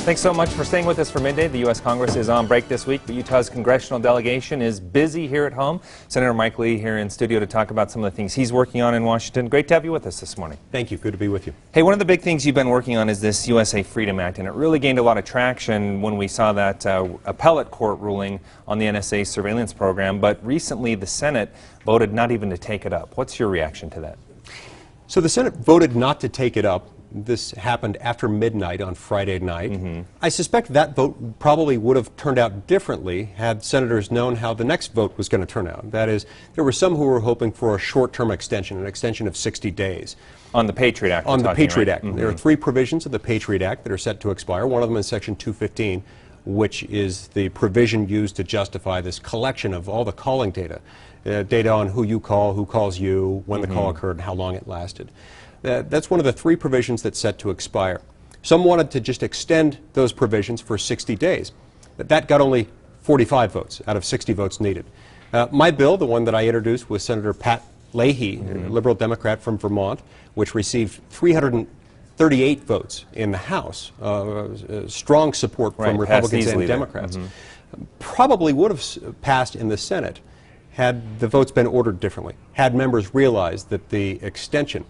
Thanks so much for staying with us for midday. The U.S. Congress is on break this week, but Utah's congressional delegation is busy here at home. Senator Mike Lee here in studio to talk about some of the things he's working on in Washington. Great to have you with us this morning. Thank you. Good to be with you. Hey, one of the big things you've been working on is this USA Freedom Act, and it really gained a lot of traction when we saw that appellate court ruling on the NSA surveillance program, but recently the Senate voted not even to take it up. What's your reaction to that? So the Senate voted not to take it up. This happened after midnight on Friday night. I suspect that vote probably would have turned out differently had senators known how the next vote was going to turn out. That is, there were some who were hoping for a short-term extension, an extension of 60 days. On the Patriot Act. On the Patriot Act. Right? There are three provisions of the Patriot Act that are set to expire. One of them is Section 215, which is the provision used to justify this collection of all the calling data. Data on who you call, who calls you, when the call occurred, and how long it lasted. That's one of the three provisions that's set to expire. Some wanted to just extend those provisions for 60 days. That got only 45 votes out of 60 votes needed. My bill, the one that I introduced with Senator Pat Leahy, a liberal Democrat from Vermont, which received 338 votes in the House, strong support from Republicans and Democrats, probably would have passed in the Senate had the votes been ordered differently, had members realized that the extension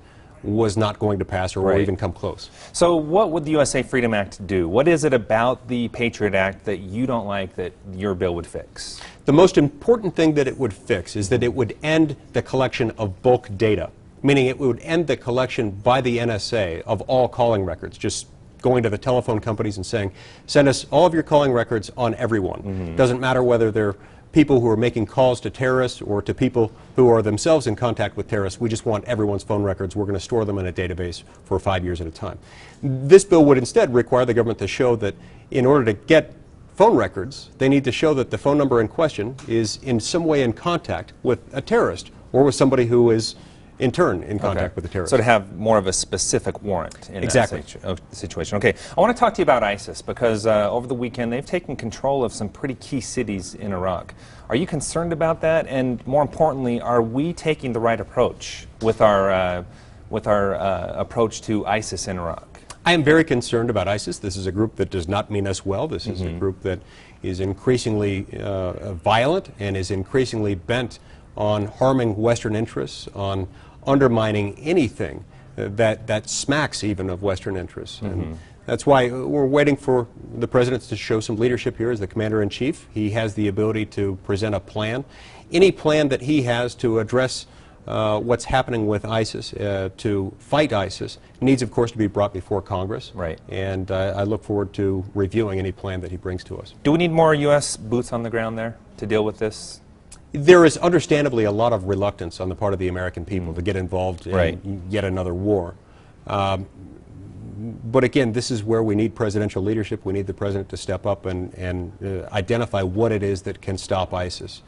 was not going to pass or even come close. So what would the USA Freedom Act do? What is it about the Patriot Act that you don't like that your bill would fix? The most important thing that it would fix is that it would end the collection of bulk data, meaning it would end the collection by the NSA of all calling records, just going to the telephone companies and saying, send us all of your calling records on everyone. Doesn't matter whether they're people who are making calls to terrorists or to people who are themselves in contact with terrorists. We just want everyone's phone records. We're going to store them in a database for 5 years at a time. This bill would instead require the government to show that in order to get phone records, they need to show that the phone number in question is in some way in contact with a terrorist or with somebody who is in turn in contact with the terrorist. So to have more of a specific warrant in that situation. Okay, I want to talk to you about ISIS because over the weekend they've taken control of some pretty key cities in Iraq. Are you concerned about that? And more importantly, are we taking the right approach with our approach to ISIS in Iraq? I am very concerned about ISIS. This is a group that does not mean us well. This is a group that is increasingly violent and is increasingly bent on harming Western interests, on undermining anything that smacks even of Western interests. And that's why we're waiting for the President to show some leadership here as the Commander-in-Chief. He has the ability to present a plan. Any plan that he has to address what's happening with ISIS, to fight ISIS, needs, of course, to be brought before Congress. Right. And I look forward to reviewing any plan that he brings to us. Do we need more U.S. boots on the ground there to deal with this? There is understandably a lot of reluctance on the part of the American people to get involved in yet another war. But again, this is where we need presidential leadership. We need the President to step up and identify what it is that can stop ISIS.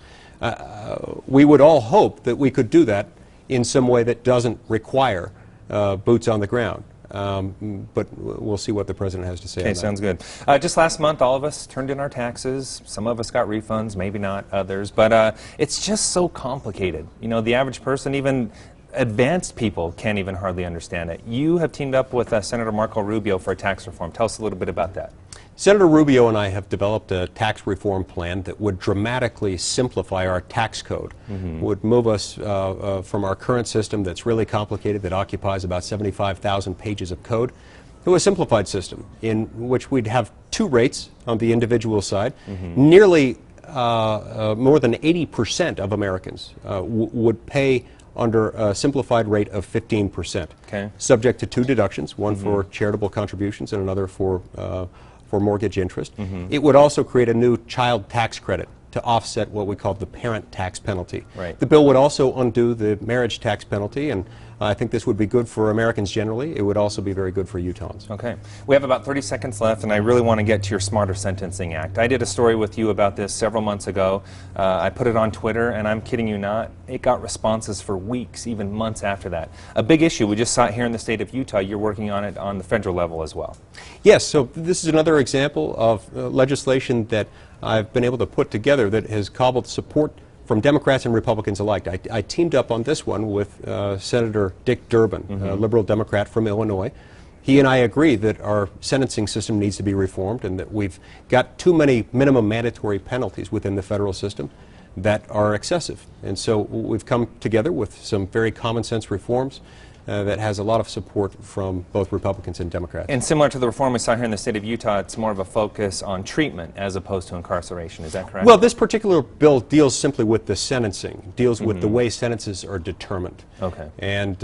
We would all hope that we could do that in some way that doesn't require boots on the ground. But we'll see what the President has to say on that. Okay, sounds good. Just last month, all of us turned in our taxes. Some of us got refunds, maybe not others. But it's just so complicated. You know, the average person, even advanced people, can't even hardly understand it. You have teamed up with Senator Marco Rubio for a tax reform. Tell us a little bit about that. Senator Rubio and I have developed a tax reform plan that would dramatically simplify our tax code, would move us from our current system that's really complicated, that occupies about 75,000 pages of code, to a simplified system in which we'd have two rates on the individual side. Nearly more than 80% of Americans would pay under a simplified rate of 15%, subject to two deductions, one for charitable contributions and another for mortgage interest. It would also create a new child tax credit to offset what we call the parent tax penalty. The bill would also undo the marriage tax penalty, and I think this would be good for Americans generally. It would also be very good for Utahns. Okay. We have about 30 seconds left, and I really want to get to your Smarter Sentencing Act. I did a story with you about this several months ago. I put it on Twitter, and I'm kidding you not, it got responses for weeks, even months after that. A big issue. We just saw it here in the state of Utah. You're working on it on the federal level as well. Yes, so this is another example of legislation that I've been able to put together that has cobbled support from Democrats and Republicans alike. I teamed up on this one with Senator Dick Durbin, a liberal Democrat from Illinois, He and I agree that our sentencing system needs to be reformed and that we've got too many minimum mandatory penalties within the federal system that are excessive. And so we've come together with some very common sense reforms that has a lot of support from both Republicans and Democrats. And similar to the reform we saw here in the state of Utah, it's more of a focus on treatment as opposed to incarceration. Is that correct? Well, this particular bill deals simply with the sentencing, deals with the way sentences are determined. Okay. And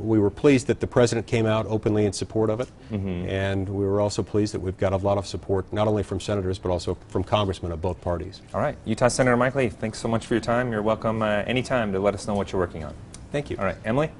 we were pleased that the President came out openly in support of it. And we were also pleased that we've got a lot of support, not only from senators, but also from congressmen of both parties. All right. Utah Senator Mike Lee, thanks so much for your time. You're welcome anytime to let us know what you're working on. Thank you. All right. Emily?